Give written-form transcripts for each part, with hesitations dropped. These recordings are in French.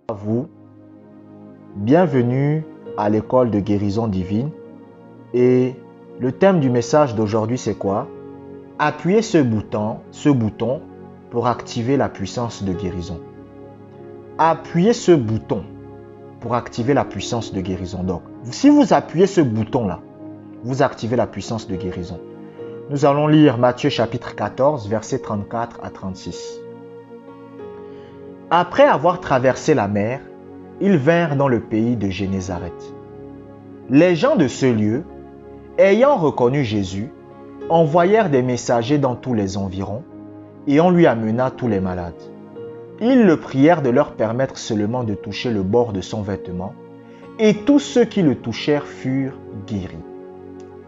À vous, bienvenue à l'école de guérison divine. Et le thème du message d'aujourd'hui, c'est quoi? Appuyez ce bouton pour activer la puissance de guérison. Appuyez ce bouton pour activer la puissance de guérison. Donc, si vous appuyez ce bouton-là, vous activez la puissance de guérison. Nous allons lire Matthieu chapitre 14, versets 34 à 36. Après avoir traversé la mer, ils vinrent dans le pays de Génézareth. Les gens de ce lieu, ayant reconnu Jésus, envoyèrent des messagers dans tous les environs et on lui amena tous les malades. Ils le prièrent de leur permettre seulement de toucher le bord de son vêtement et tous ceux qui le touchèrent furent guéris.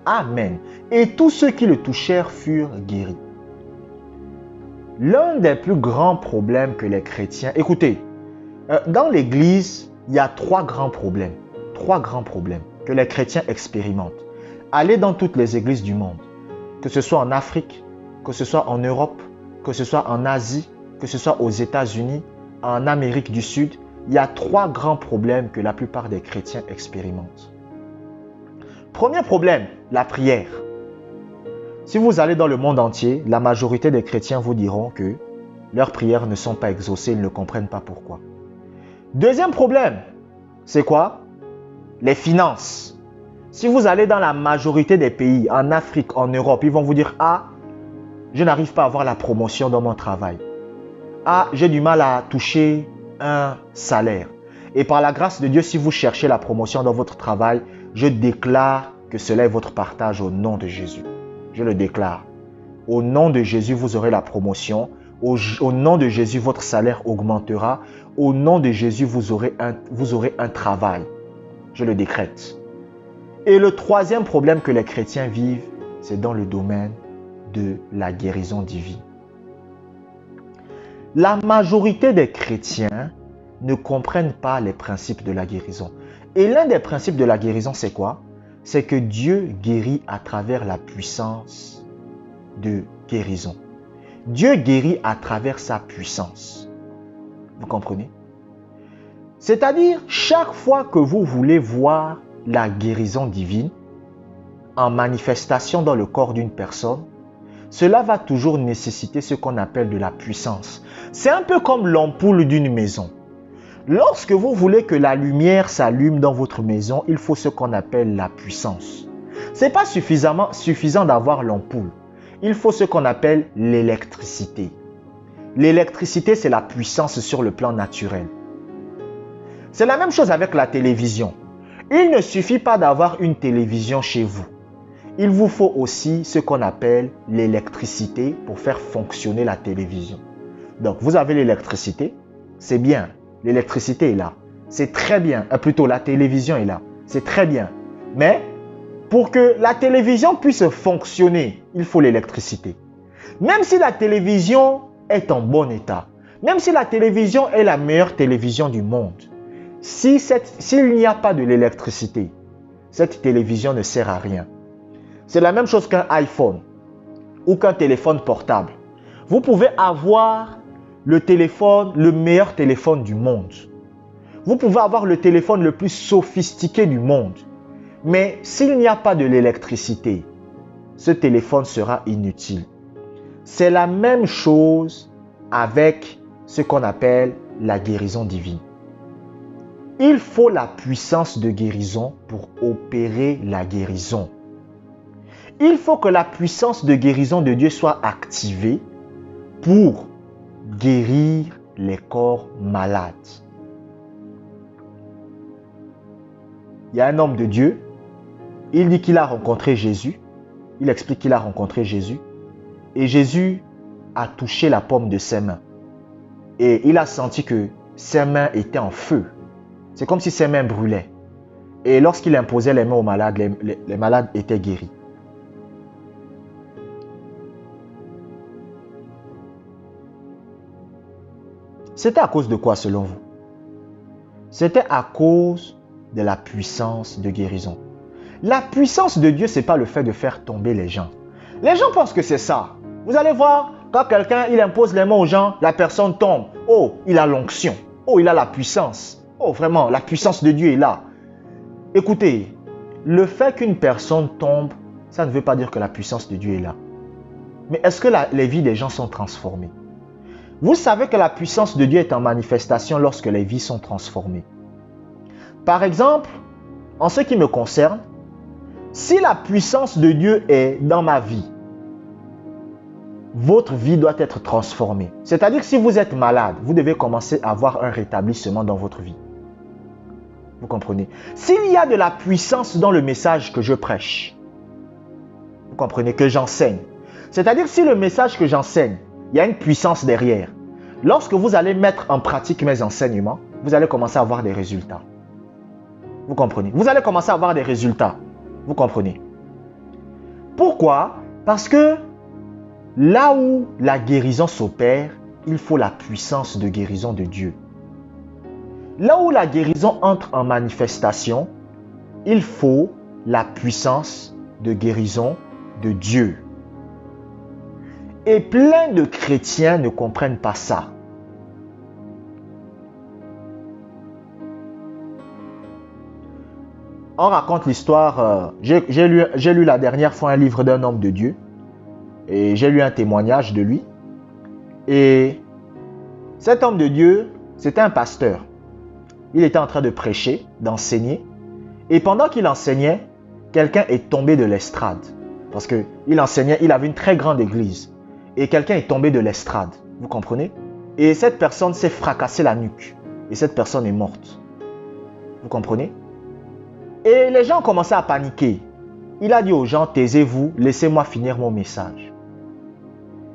Amen. Et tous ceux qui le touchèrent furent guéris. L'un des plus grands problèmes que les chrétiens... Écoutez, dans l'église, il y a trois grands problèmes que les chrétiens expérimentent. Allez dans toutes les églises du monde, que ce soit en Afrique, que ce soit en Europe, que ce soit en Asie, que ce soit aux États-Unis, en Amérique du Sud, il y a trois grands problèmes que la plupart des chrétiens expérimentent. Premier problème, la prière. Si vous allez dans le monde entier, la majorité des chrétiens vous diront que leurs prières ne sont pas exaucées, ils ne comprennent pas pourquoi. Deuxième problème, c'est quoi? Les finances. Si vous allez dans la majorité des pays, en Afrique, en Europe, ils vont vous dire « Ah, je n'arrive pas à avoir la promotion dans mon travail. Ah, j'ai du mal à toucher un salaire. » Et par la grâce de Dieu, si vous cherchez la promotion dans votre travail, je déclare que cela est votre partage au nom de Jésus. Je le déclare. Au nom de Jésus, vous aurez la promotion. Au nom de Jésus, votre salaire augmentera. Au nom de Jésus, vous aurez un travail. Je le décrète. Et le troisième problème que les chrétiens vivent, c'est dans le domaine de la guérison divine. La majorité des chrétiens ne comprennent pas les principes de la guérison. Et l'un des principes de la guérison, c'est quoi? C'est que Dieu guérit à travers la puissance de guérison. Dieu guérit à travers sa puissance. Vous comprenez? C'est-à-dire, chaque fois que vous voulez voir la guérison divine en manifestation dans le corps d'une personne, cela va toujours nécessiter ce qu'on appelle de la puissance. C'est un peu comme l'ampoule d'une maison. Lorsque vous voulez que la lumière s'allume dans votre maison, il faut ce qu'on appelle la puissance. Ce n'est pas suffisant d'avoir l'ampoule. Il faut ce qu'on appelle l'électricité. L'électricité, c'est la puissance sur le plan naturel. C'est la même chose avec la télévision. Il ne suffit pas d'avoir une télévision chez vous. Il vous faut aussi ce qu'on appelle l'électricité pour faire fonctionner la télévision. Donc, vous avez l'électricité, c'est bien. L'électricité est là. C'est très bien. Plutôt, la télévision est là. C'est très bien. Mais pour que la télévision puisse fonctionner, il faut l'électricité. Même si la télévision est en bon état, même si la télévision est la meilleure télévision du monde, s'il n'y a pas de l'électricité, cette télévision ne sert à rien. C'est la même chose qu'un iPhone ou qu'un téléphone portable. Vous pouvez avoir le meilleur téléphone du monde. Vous pouvez avoir le téléphone le plus sophistiqué du monde. Mais s'il n'y a pas de l'électricité, ce téléphone sera inutile. C'est la même chose avec ce qu'on appelle la guérison divine. Il faut la puissance de guérison pour opérer la guérison. Il faut que la puissance de guérison de Dieu soit activée pour guérir les corps malades. Il y a un homme de Dieu, il dit qu'il a rencontré Jésus. Il explique qu'il a rencontré Jésus. Et Jésus a touché la paume de ses mains. Et il a senti que ses mains étaient en feu. C'est comme si ses mains brûlaient. Et lorsqu'il imposait les mains aux malades, les malades étaient guéris. C'était à cause de quoi selon vous? C'était à cause de la puissance de guérison. La puissance de Dieu, ce n'est pas le fait de faire tomber les gens. Les gens pensent que c'est ça. Vous allez voir, quand quelqu'un il impose les mains aux gens, la personne tombe. Oh, il a l'onction. Oh, il a la puissance. Oh, vraiment, la puissance de Dieu est là. Écoutez, le fait qu'une personne tombe, ça ne veut pas dire que la puissance de Dieu est là. Mais est-ce que les vies des gens sont transformées? Vous savez que la puissance de Dieu est en manifestation lorsque les vies sont transformées. Par exemple, en ce qui me concerne, si la puissance de Dieu est dans ma vie, votre vie doit être transformée. C'est-à-dire que si vous êtes malade, vous devez commencer à avoir un rétablissement dans votre vie. Vous comprenez? S'il y a de la puissance dans le message que je prêche, vous comprenez, que j'enseigne, c'est-à-dire si le message que j'enseigne, il y a une puissance derrière, lorsque vous allez mettre en pratique mes enseignements, vous allez commencer à avoir des résultats. Vous comprenez? Vous allez commencer à avoir des résultats. Vous comprenez? Pourquoi? Parce que là où la guérison s'opère, il faut la puissance de guérison de Dieu. Là où la guérison entre en manifestation, il faut la puissance de guérison de Dieu. Et plein de chrétiens ne comprennent pas ça. On raconte l'histoire, j'ai lu la dernière fois un livre d'un homme de Dieu. Et j'ai lu un témoignage de lui. Et cet homme de Dieu, c'était un pasteur. Il était en train de prêcher, d'enseigner. Et pendant qu'il enseignait, quelqu'un est tombé de l'estrade. Parce qu'il enseignait, il avait une très grande église. Et quelqu'un est tombé de l'estrade. Vous comprenez? Et cette personne s'est fracassé la nuque. Et cette personne est morte. Vous comprenez? Et les gens ont commencé à paniquer. Il a dit aux gens, taisez-vous, laissez-moi finir mon message.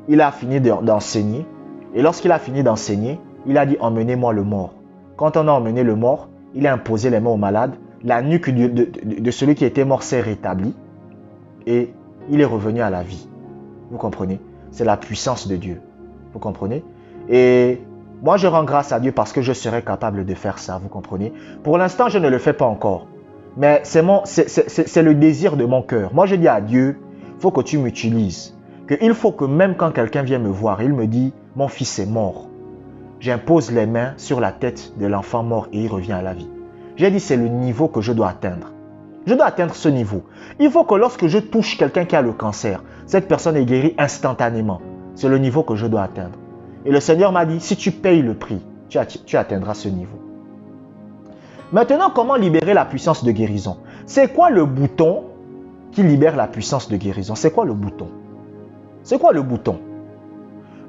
Il a fini d'enseigner. Et lorsqu'il a fini d'enseigner, il a dit, emmenez-moi le mort. Quand on a emmené le mort, il a imposé les mains au malade. La nuque de celui qui était mort s'est rétablie. Et il est revenu à la vie. Vous comprenez? C'est la puissance de Dieu. Vous comprenez? Et moi, je rends grâce à Dieu parce que je serais capable de faire ça. Vous comprenez? Pour l'instant, je ne le fais pas encore. Mais c'est le désir de mon cœur. Moi, je dis à Dieu, il faut que tu m'utilises. Il faut que même quand quelqu'un vient me voir, il me dit, mon fils est mort. J'impose les mains sur la tête de l'enfant mort et il revient à la vie. J'ai dit, c'est le niveau que je dois atteindre. Je dois atteindre ce niveau. Il faut que lorsque je touche quelqu'un qui a le cancer, cette personne est guérie instantanément. C'est le niveau que je dois atteindre. Et le Seigneur m'a dit, si tu payes le prix, tu atteindras ce niveau. Maintenant, comment libérer la puissance de guérison? C'est quoi le bouton qui libère la puissance de guérison? C'est quoi le bouton? C'est quoi le bouton?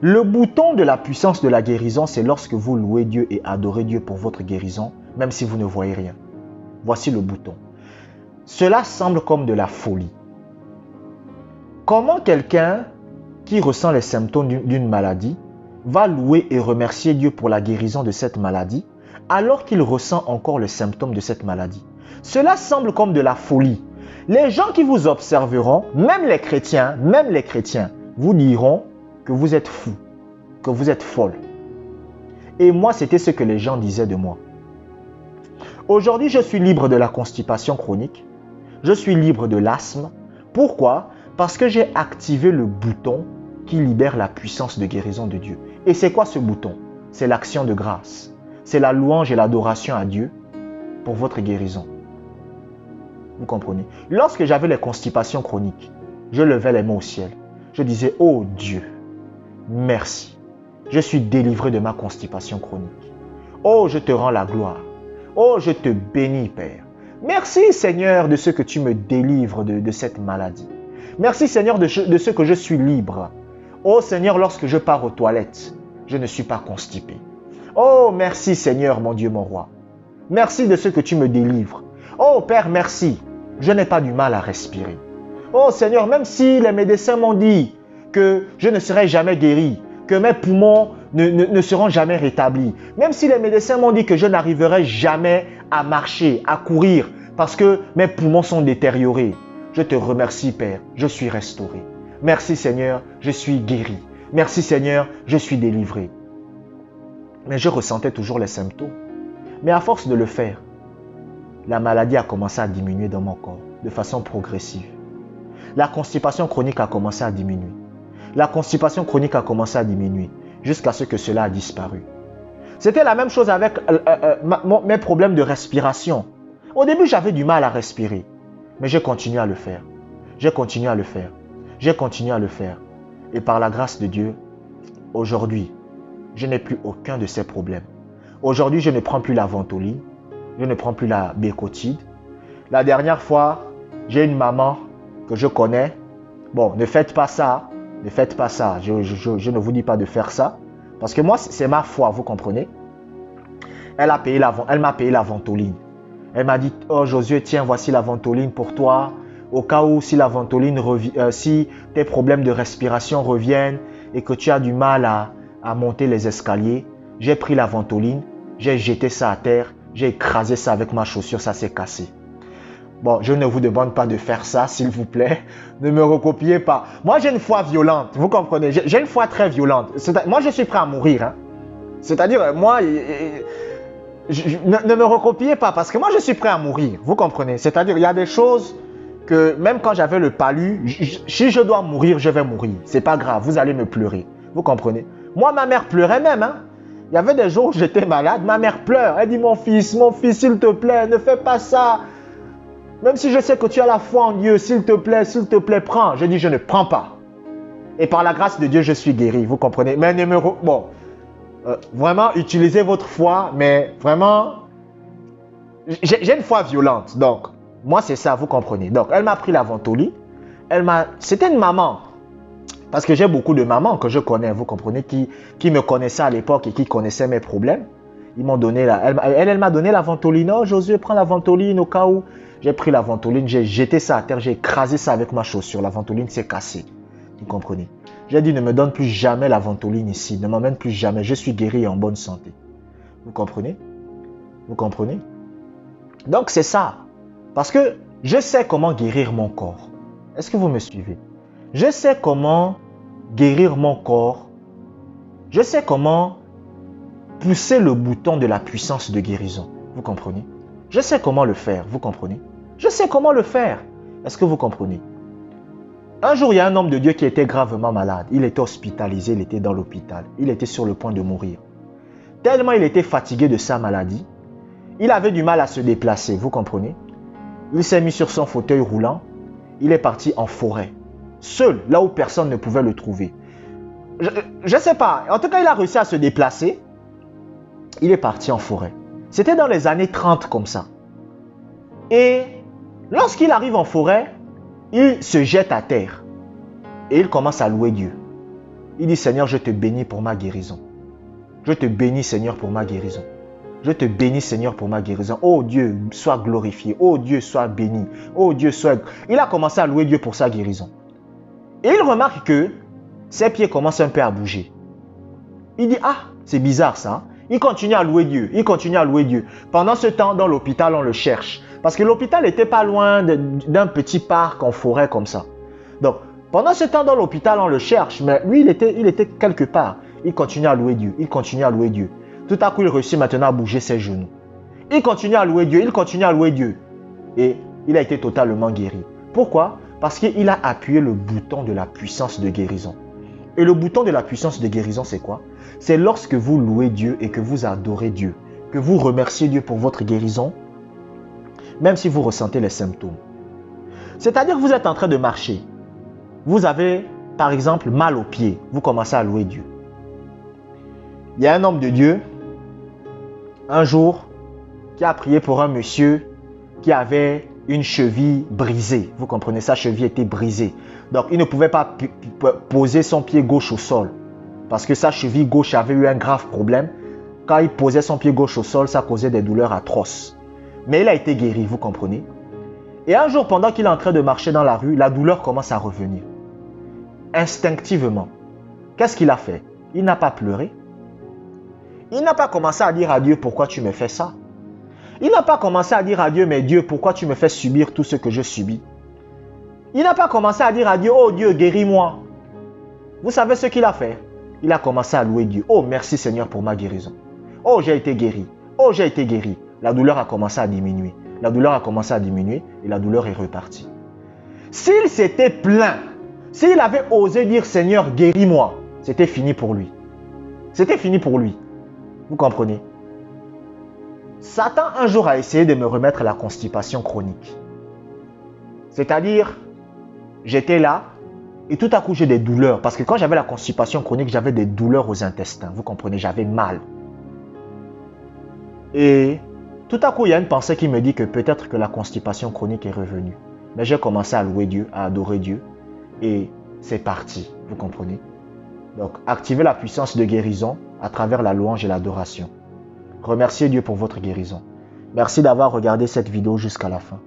Le bouton de la puissance de la guérison, c'est lorsque vous louez Dieu et adorez Dieu pour votre guérison, même si vous ne voyez rien. Voici le bouton. Cela semble comme de la folie. Comment quelqu'un qui ressent les symptômes d'une maladie va louer et remercier Dieu pour la guérison de cette maladie alors qu'il ressent encore les symptômes de cette maladie? Cela semble comme de la folie. Les gens qui vous observeront, même les chrétiens, vous diront que vous êtes fou, que vous êtes folle. Et moi, c'était ce que les gens disaient de moi. Aujourd'hui, je suis libre de la constipation chronique. Je suis libre de l'asthme. Pourquoi? Parce que j'ai activé le bouton qui libère la puissance de guérison de Dieu. Et c'est quoi ce bouton? C'est l'action de grâce. C'est la louange et l'adoration à Dieu pour votre guérison. Vous comprenez? Lorsque j'avais les constipations chroniques, je levais les mains au ciel. Je disais, oh Dieu, merci. Je suis délivré de ma constipation chronique. Oh, je te rends la gloire. Oh, je te bénis, Père. Merci, Seigneur, de ce que tu me délivres de cette maladie. Merci, Seigneur, de ce que je suis libre. Oh, Seigneur, lorsque je pars aux toilettes, je ne suis pas constipé. Oh, merci, Seigneur, mon Dieu, mon roi. Merci de ce que tu me délivres. Oh, Père, merci. Je n'ai pas du mal à respirer. Oh, Seigneur, même si les médecins m'ont dit que je ne serai jamais guéri, que mes poumons ne seront jamais rétablis, même si les médecins m'ont dit que je n'arriverai jamais à marcher, à courir, parce que mes poumons sont détériorés, je te remercie, Père, je suis restauré. Merci, Seigneur, je suis guéri. Merci, Seigneur, je suis délivré. Mais je ressentais toujours les symptômes. Mais à force de le faire, la maladie a commencé à diminuer dans mon corps de façon progressive. La constipation chronique a commencé à diminuer. La constipation chronique a commencé à diminuer jusqu'à ce que cela a disparu. C'était la même chose avec mes problèmes de respiration. Au début, j'avais du mal à respirer. Mais j'ai continué à le faire. J'ai continué à le faire. J'ai continué à le faire. Et par la grâce de Dieu, aujourd'hui, je n'ai plus aucun de ces problèmes. Aujourd'hui, je ne prends plus la ventoline. Je ne prends plus la bécotide. La dernière fois, j'ai une maman que je connais. Bon, ne faites pas ça. Ne faites pas ça. Je ne vous dis pas de faire ça. Parce que moi, c'est ma foi, vous comprenez? Elle m'a payé la ventoline. Elle m'a dit, oh Josué, tiens, voici la ventoline pour toi. Au cas où, si la ventoline si tes problèmes de respiration reviennent et que tu as du mal à monter les escaliers, j'ai pris la ventoline, j'ai jeté ça à terre, j'ai écrasé ça avec ma chaussure, ça s'est cassé. Bon, je ne vous demande pas de faire ça, s'il vous plaît. Ne me recopiez pas. Moi, j'ai une foi violente, vous comprenez? J'ai une foi très violente. Moi, je suis prêt à mourir. Hein. C'est-à-dire, moi, ne me recopiez pas parce que moi, je suis prêt à mourir. Vous comprenez? C'est-à-dire, il y a des choses que même quand j'avais le palu, si je dois mourir, je vais mourir. C'est pas grave, vous allez me pleurer. Vous comprenez? Moi, ma mère pleurait même. Hein. Il y avait des jours où j'étais malade, ma mère pleure. Elle dit, mon fils, s'il te plaît, ne fais pas ça. Même si je sais que tu as la foi en Dieu, s'il te plaît, prends. Je dis, je ne prends pas. Et par la grâce de Dieu, je suis guéri, vous comprenez? Mais vraiment, utilisez votre foi, mais vraiment, j'ai une foi violente. Donc, moi, c'est ça, vous comprenez? Donc, elle m'a pris la ventoline. C'était une maman. Parce que j'ai beaucoup de mamans que je connais, vous comprenez, qui me connaissaient à l'époque et qui connaissaient mes problèmes. Ils m'ont donné elle m'a donné la ventoline. Oh, Josué, prends la ventoline au cas où. J'ai pris la ventoline, j'ai jeté ça à terre, j'ai écrasé ça avec ma chaussure. La ventoline s'est cassée. Vous comprenez? J'ai dit, ne me donne plus jamais la ventoline ici. Ne m'emmène plus jamais. Je suis guéri et en bonne santé. Vous comprenez? Vous comprenez? Donc, c'est ça. Parce que je sais comment guérir mon corps. Est-ce que vous me suivez? Je sais comment guérir mon corps. Je sais comment pousser le bouton de la puissance de guérison. Vous comprenez? Je sais comment le faire. Vous comprenez? Je sais comment le faire. Est-ce que vous comprenez? Un jour, il y a un homme de Dieu qui était gravement malade. Il était hospitalisé, il était dans l'hôpital. Il était sur le point de mourir. Tellement il était fatigué de sa maladie, il avait du mal à se déplacer, vous comprenez? Il s'est mis sur son fauteuil roulant. Il est parti en forêt, seul, là où personne ne pouvait le trouver. Je ne sais pas. En tout cas, il a réussi à se déplacer. Il est parti en forêt. C'était dans les années 30 comme ça. Et lorsqu'il arrive en forêt, il se jette à terre. Et il commence à louer Dieu. Il dit, Seigneur, je te bénis pour ma guérison. Je te bénis, Seigneur, pour ma guérison. Je te bénis, Seigneur, pour ma guérison. Oh Dieu, sois glorifié. Oh Dieu, sois béni. Oh Dieu, sois... Il a commencé à louer Dieu pour sa guérison. Et il remarque que ses pieds commencent un peu à bouger. Il dit, ah, c'est bizarre ça. Il continue à louer Dieu. Il continue à louer Dieu. Pendant ce temps, dans l'hôpital, on le cherche. Parce que l'hôpital n'était pas loin d'un petit parc en forêt comme ça. Donc, pendant ce temps, dans l'hôpital, on le cherche. Mais lui, il était quelque part. Il continue à louer Dieu. Il continue à louer Dieu. Tout à coup, il réussit maintenant à bouger ses genoux. Il continue à louer Dieu. Il continue à louer Dieu. Et il a été totalement guéri. Pourquoi? Parce qu'il a appuyé le bouton de la puissance de guérison. Et le bouton de la puissance de guérison, c'est quoi? C'est lorsque vous louez Dieu et que vous adorez Dieu, que vous remerciez Dieu pour votre guérison, même si vous ressentez les symptômes. C'est-à-dire que vous êtes en train de marcher. Vous avez, par exemple, mal aux pieds. Vous commencez à louer Dieu. Il y a un homme de Dieu, un jour, qui a prié pour un monsieur qui avait une cheville brisée. Vous comprenez, sa cheville était brisée. Donc, il ne pouvait pas poser son pied gauche au sol. Parce que sa cheville gauche avait eu un grave problème. Quand il posait son pied gauche au sol, ça causait des douleurs atroces. Mais il a été guéri, vous comprenez? Et un jour, pendant qu'il est en train de marcher dans la rue, la douleur commence à revenir. Instinctivement. Qu'est-ce qu'il a fait? Il n'a pas pleuré. Il n'a pas commencé à dire à Dieu, pourquoi tu me fais ça? Il n'a pas commencé à dire à Dieu, mais Dieu, pourquoi tu me fais subir tout ce que je subis? Il n'a pas commencé à dire à Dieu, oh Dieu, guéris-moi. Vous savez ce qu'il a fait? Il a commencé à louer Dieu. Oh, merci Seigneur pour ma guérison. Oh, j'ai été guéri. Oh, j'ai été guéri. La douleur a commencé à diminuer. La douleur a commencé à diminuer et la douleur est repartie. S'il s'était plaint, s'il avait osé dire Seigneur, guéris-moi, c'était fini pour lui. C'était fini pour lui. Vous comprenez? Satan un jour a essayé de me remettre la constipation chronique. C'est-à-dire, j'étais là et tout à coup j'ai des douleurs. Parce que quand j'avais la constipation chronique, j'avais des douleurs aux intestins. Vous comprenez? J'avais mal. Et tout à coup, il y a une pensée qui me dit que peut-être que la constipation chronique est revenue. Mais j'ai commencé à louer Dieu, à adorer Dieu. Et c'est parti. Vous comprenez? Donc, activez la puissance de guérison à travers la louange et l'adoration. Remerciez Dieu pour votre guérison. Merci d'avoir regardé cette vidéo jusqu'à la fin.